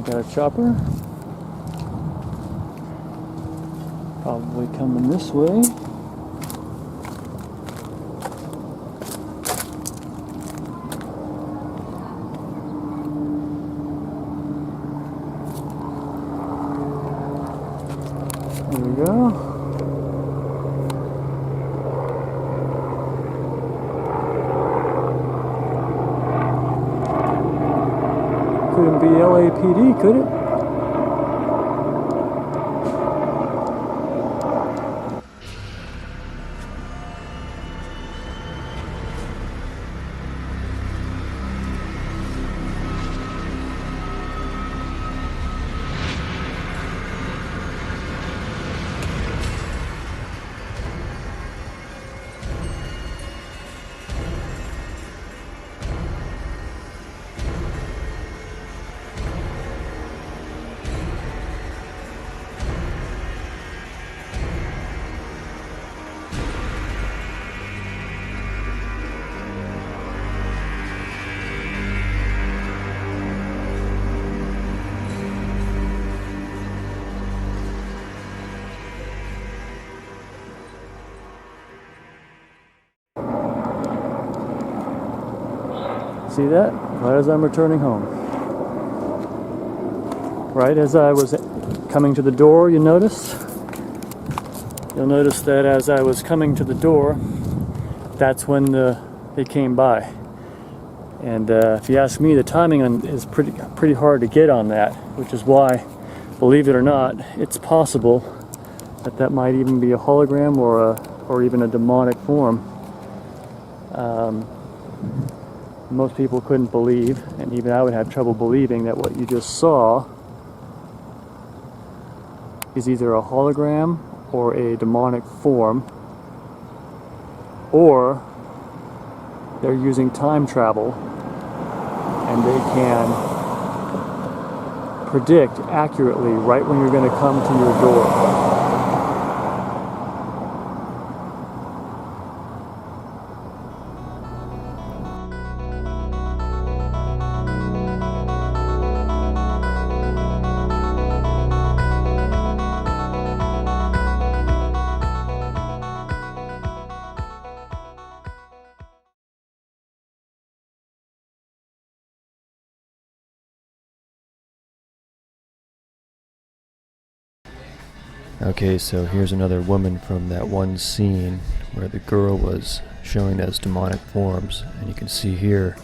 Got a chopper. Probably coming this way. There we go. Couldn't be LAPD, could it? See that? Right as I'm returning home. Right as I was coming to the door, you'll notice that as I was coming to the door, that's when they came by. And if you ask me, the timing is pretty hard to get on that, which is why, believe it or not, it's possible that might even be a hologram or even a demonic form. Most people couldn't believe, and even I would have trouble believing, that what you just saw is either a hologram or a demonic form, or they're using time travel and they can predict accurately right when you're going to come to your door. Okay, so here's another woman from that one scene where the girl was showing those demonic forms, and you can see here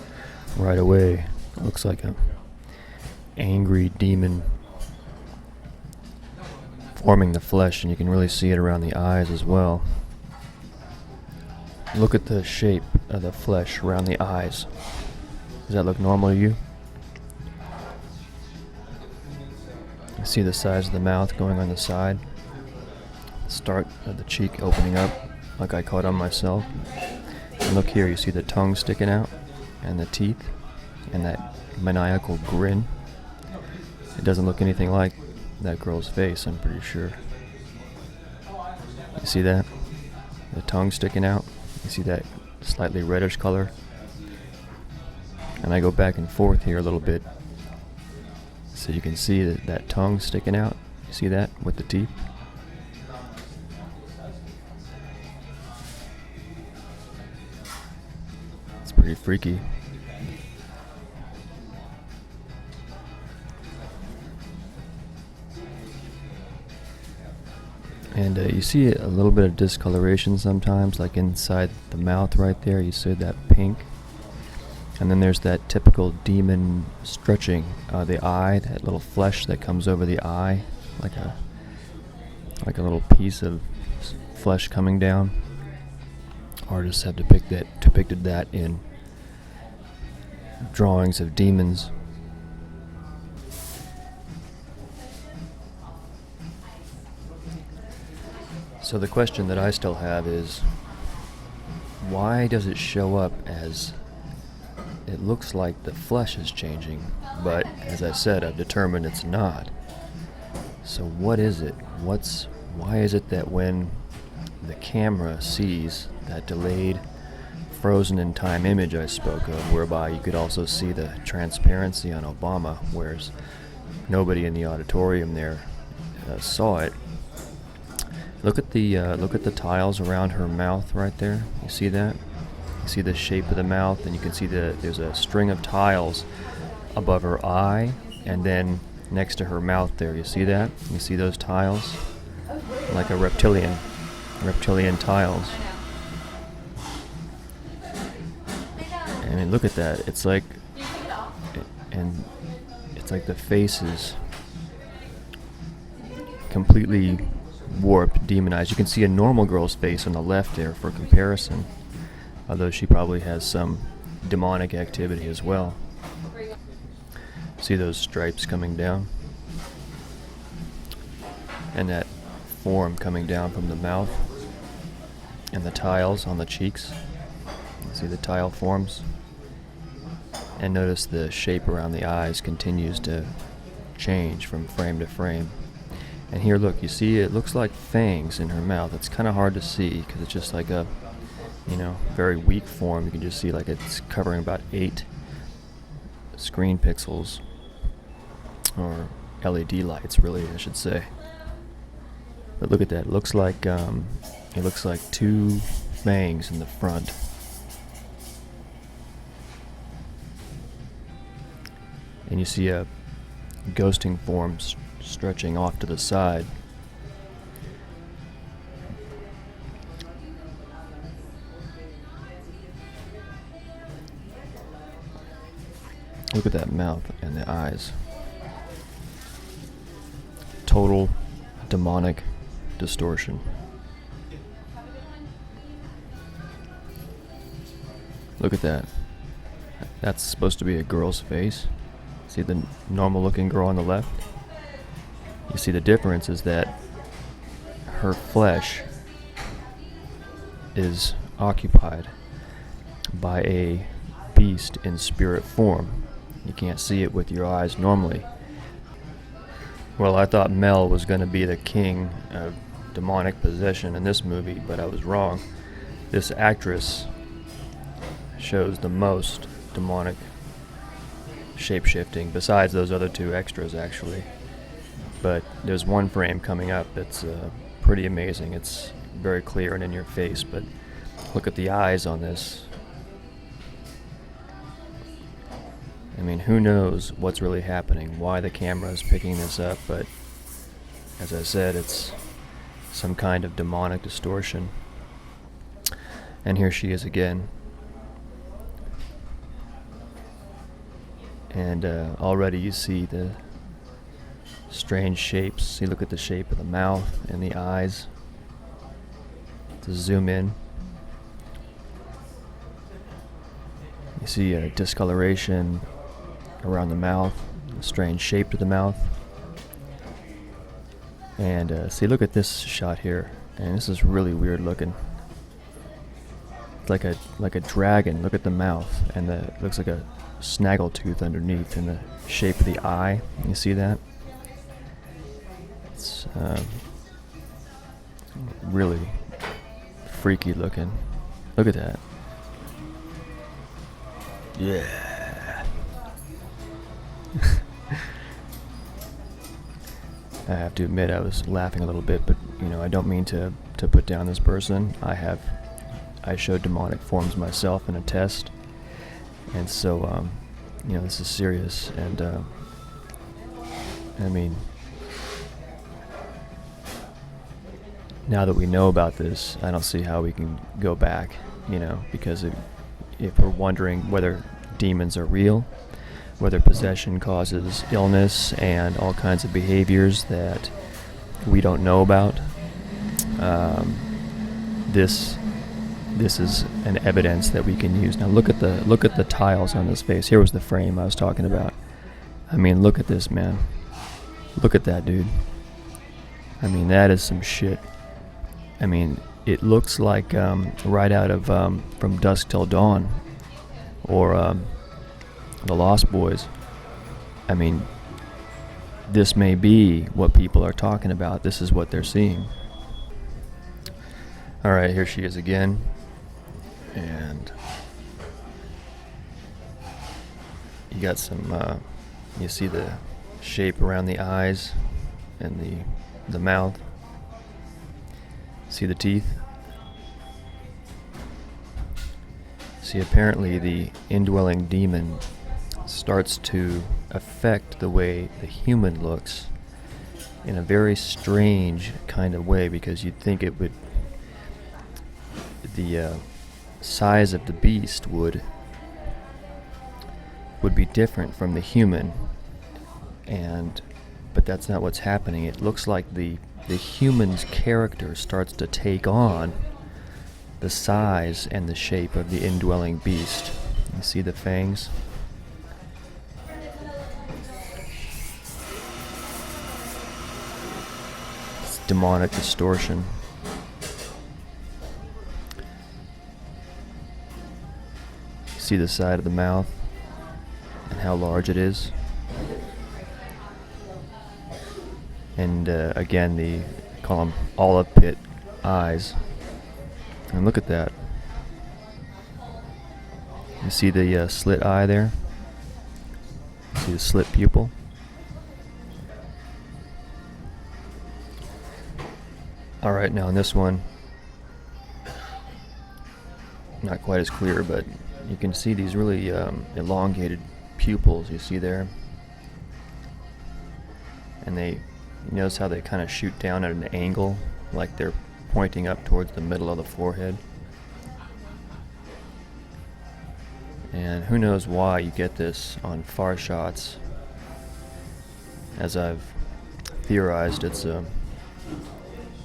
right away, it looks like an angry demon forming the flesh, and you can really see it around the eyes as well. Look at the shape of the flesh around the eyes. Does that look normal to you? You see the size of the mouth going on the side. Start of the cheek opening up like I caught on myself. And look here, you see the tongue sticking out and the teeth and that maniacal grin. It doesn't look anything like that girl's face, I'm pretty sure. You see that? The tongue sticking out. You see that slightly reddish color. And I go back and forth here a little bit so you can see that tongue sticking out. You see that with the teeth? Pretty freaky. And you see a little bit of discoloration sometimes, like inside the mouth right there. You see that pink. And then there's that typical demon stretching the eye, that little flesh that comes over the eye, like a little piece of flesh coming down. Artists have depicted that in drawings of demons. So the question that I still have is, why does it show up as it looks like the flesh is changing, but as I said, I've determined it's not. So what is it? Why is it that when the camera sees that delayed frozen in time image I spoke of, whereby you could also see the transparency on Obama, whereas nobody in the auditorium there saw it. Look at the tiles around her mouth right there. You see that? You see the shape of the mouth, and you can see there's a string of tiles above her eye, and then next to her mouth there. You see that? You see those tiles? Like a reptilian tiles. I mean, look at that. It's like, and it's like the face is completely warped, demonized. You can see a normal girl's face on the left there for comparison, although she probably has some demonic activity as well. See those stripes coming down? And that form coming down from the mouth, and the tiles on the cheeks. See the tile forms? And notice the shape around the eyes continues to change from frame to frame. And here, look, you see it looks like fangs in her mouth. It's kind of hard to see because it's just like a, very weak form. You can just see like it's covering about 8 screen pixels, or LED lights, really, I should say. But look at that. It looks like 2 fangs in the front. And you see a ghosting form stretching off to the side. Look at that mouth and the eyes. Total demonic distortion. Look at that. That's supposed to be a girl's face. See the normal looking girl on the left? You see the difference is that her flesh is occupied by a beast in spirit form. You can't see it with your eyes normally. Well, I thought Mel was going to be the king of demonic possession in this movie, but I was wrong. This actress shows the most demonic shape-shifting, besides those other 2 extras, actually. But there's one frame coming up that's pretty amazing. It's very clear and in your face, but look at the eyes on this. I mean, who knows what's really happening, why the camera is picking this up, but as I said, it's some kind of demonic distortion. And here she is again. And already you see the strange shapes. See, look at the shape of the mouth and the eyes. To zoom in, you see a discoloration around the mouth, a strange shape to the mouth. And see, look at this shot here, and this is really weird looking. It's like a dragon. Look at the mouth, and it looks like a snaggletooth underneath, and the shape of the eye. You see that? It's really freaky looking. Look at that. Yeah. I have to admit I was laughing a little bit, but I don't mean to put down this person. I showed demonic forms myself in a test, and so this is serious. And I mean, now that we know about this, I don't see how we can go back, because if we're wondering whether demons are real, whether possession causes illness and all kinds of behaviors that we don't know about, this is an evidence that we can use. Now look at the tiles on this face. Here was the frame I was talking about. I mean, look at this, man. Look at that, dude. I mean, that is some shit. I mean, it looks like right out of From Dusk Till Dawn, or The Lost Boys. I mean, this may be what people are talking about. This is what they're seeing. All right, here she is again, and you got some. You see the shape around the eyes and the mouth. See the teeth? See, apparently the indwelling demon starts to affect the way the human looks in a very strange kind of way, because you'd think it would, the size of the beast would be different from the human, but that's not what's happening. It looks like the human's character starts to take on the size and the shape of the indwelling beast. You see the fangs? It's demonic distortion. See the side of the mouth and how large it is. And again, they call them olive pit eyes. And look at that. You see the slit eye there? See the slit pupil? Alright, now in this one, not quite as clear, but you can see these really elongated pupils you see there. And you notice how they kind of shoot down at an angle, like they're pointing up towards the middle of the forehead. And who knows why you get this on far shots. As I've theorized, it's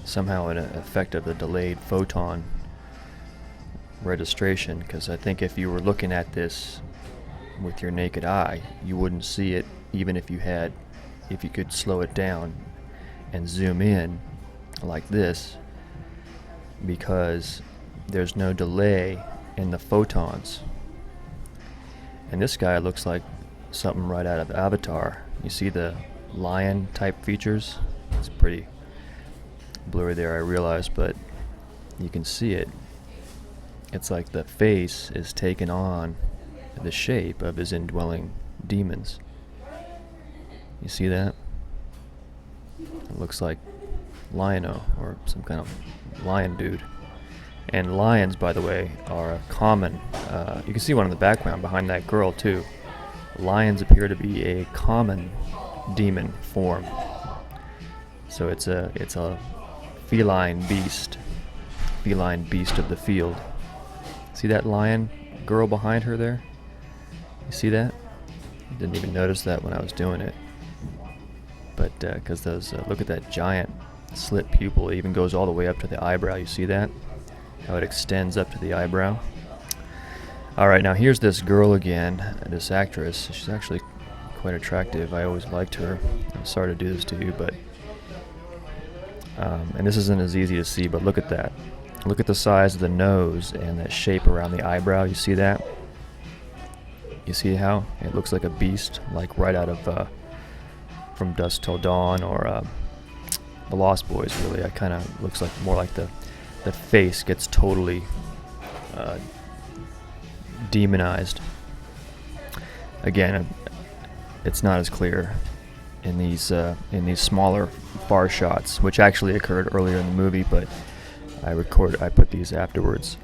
somehow an effect of the delayed photon registration, because I think if you were looking at this with your naked eye, you wouldn't see it, even if you could slow it down and zoom in like this, because there's no delay in the photons. And this guy looks like something right out of Avatar. You see the lion type features? It's pretty blurry there, I realize, but you can see it. It's like the face is taken on the shape of his indwelling demons. You see that? It looks like Lion-O, or some kind of lion dude. And lions, by the way, are a common, you can see one in the background behind that girl too. Lions appear to be a common demon form. So it's a feline beast of the field. See that lion girl behind her there? You see that? I didn't even notice that when I was doing it. But because those, look at that giant slit pupil. It even goes all the way up to the eyebrow. You see that? How it extends up to the eyebrow. Alright, now here's this girl again, this actress. She's actually quite attractive. I always liked her. I'm sorry to do this to you, but and this isn't as easy to see, but look at that. Look at the size of the nose and that shape around the eyebrow. You see that? You see how it looks like a beast, like right out of From Dusk Till Dawn, or The Lost Boys, really. It kind of looks like more like the face gets totally demonized. Again, it's not as clear in these smaller far shots, which actually occurred earlier in the movie, but I put these afterwards.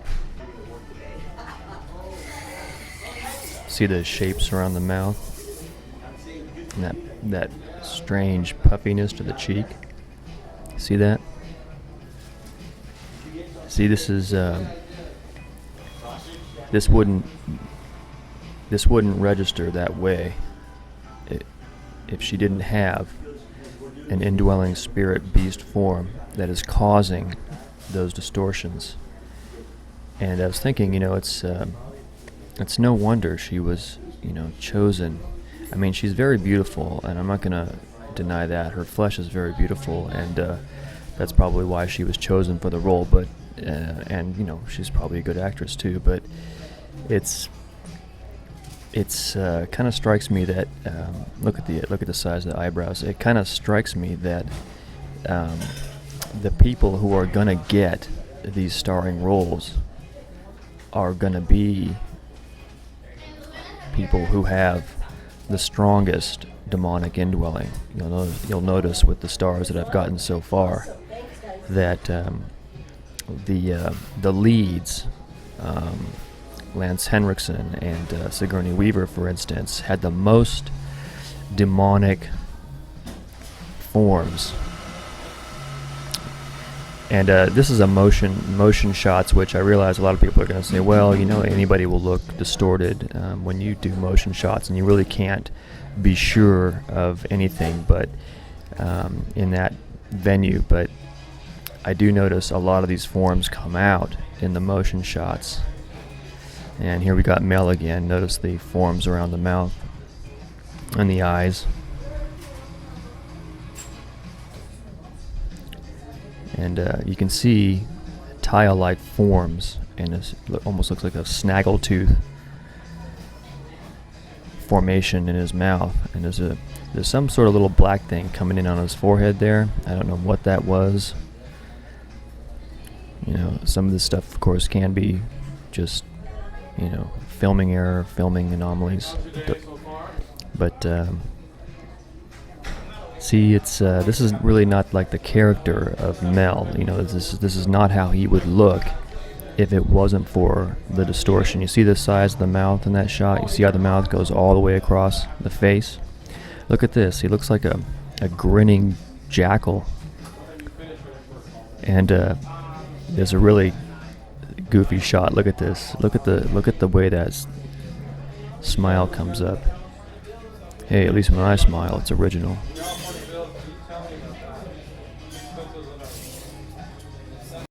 See the shapes around the mouth, and that strange puffiness to the cheek. See that? See, this is this wouldn't register that way if she didn't have an indwelling spirit beast form that is causing those distortions. And I was thinking, it's no wonder she was, chosen. I mean, she's very beautiful, and I'm not gonna deny that. Her flesh is very beautiful, and that's probably why she was chosen for the role. But and she's probably a good actress too. But it's kind of strikes me that look at the size of the eyebrows. It kind of strikes me that the people who are gonna get these starring roles are gonna be people who have the strongest demonic indwelling. You'll notice with the stars that I've gotten so far that the leads, Lance Henriksen and Sigourney Weaver, for instance, had the most demonic forms. And this is a motion shots, which I realize a lot of people are going to say, well, anybody will look distorted when you do motion shots, and you really can't be sure of anything but in that venue. But I do notice a lot of these forms come out in the motion shots. And here we got Mel again. Notice the forms around the mouth and the eyes. And you can see tile-like forms, and it almost looks like a snaggletooth formation in his mouth. And there's some sort of little black thing coming in on his forehead there. I don't know what that was. Some of this stuff, of course, can be just filming error, filming anomalies. But see, it's this is really not like the character of Mel. This is not how he would look if it wasn't for the distortion. You see the size of the mouth in that shot? You see how the mouth goes all the way across the face? Look at this. He looks like a grinning jackal. And there's a really goofy shot. Look at this. Look at the way that smile comes up. Hey, at least when I smile, it's original.